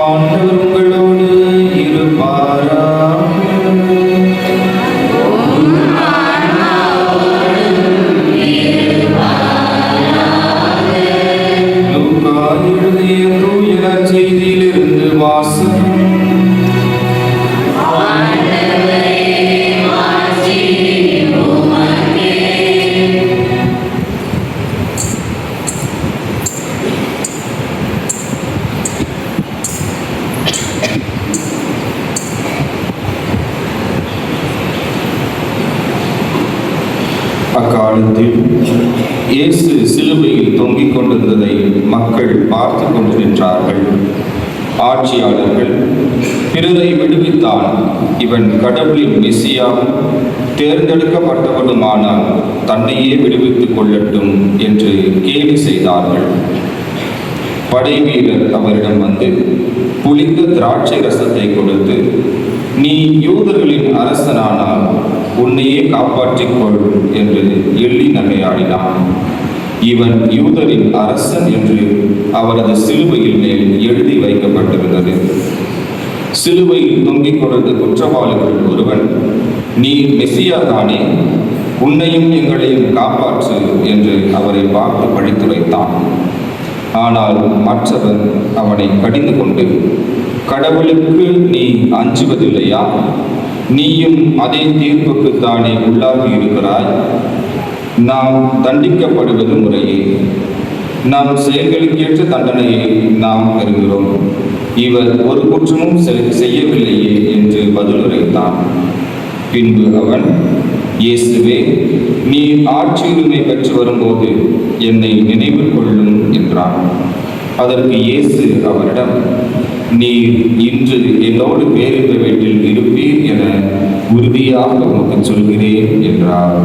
ஆண்டவர் உங்களோடு இருப்பாராக. லூக்கா எழுதிய தூய நற்செய்தியிலிருந்து வாசகம். அக்காலத்தில் இயேசு சிலுவையில் தொங்கிக் கொண்டிருந்ததை மக்கள் பார்த்து கொண்டு நின்றார்கள். ஆட்சியாளர்கள், பிறரை விடுவித்தான், இவன் கடவுளின் மெசியாவும் தேர்ந்தெடுக்கப்பட்டவனுமானால் தன்னையே விடுவித்துக் கொள்ளட்டும் என்று கேலி செய்தார்கள். படை வீரர் அவரிடம் வந்து புளித்த திராட்சை ரசத்தை கொடுத்து, நீ யூதர்களின் அரசனானால் உன்னையே காப்பாற்றிக் கொள் என்று எள்ளி நகையாடினான். இவன் யூதரின் அரசன் என்று அவரது சிலுவையில் மேல் எழுதி வைக்கப்பட்டிருந்தது. சிலுவையில் தொங்கிக் கொண்ட குற்றவாளிகள் ஒருவன், நீ மெசியா தானே, உன்னையும் எங்களையும் காப்பாற்று என்று அவரை பார்த்து பழித்துரைத்தான். ஆனால் மற்றவன் அவனை கடிந்து கொண்டு, கடவுளுக்கு நீ அஞ்சுவதில்லையா? நீயும் அதே தீர்ப்புக்குத்தானே உள்ளாகி இருக்கிறாய். நாம் தண்டிக்கப்படுவது முறையே, நம் செயல்களுக்கேற்ற தண்டனையை நாம் பெறுகிறோம். இவர் ஒரு குற்றமும் செய்யவில்லையே என்று பதிலுரைத்தான். பின்பு அவன், இயேசுவே, நீ ஆட்சியுரிமை பெற்று வரும்போது என்னை நினைவு கொள்ளும் என்றான். அதற்கு இயேசு அவரிடம், நீர் இன்று என்னோடு பேரின்ப வீட்டில் இருப்பீர் என உறுதியாக உனக்கு சொல்கிறேன் என்றார்.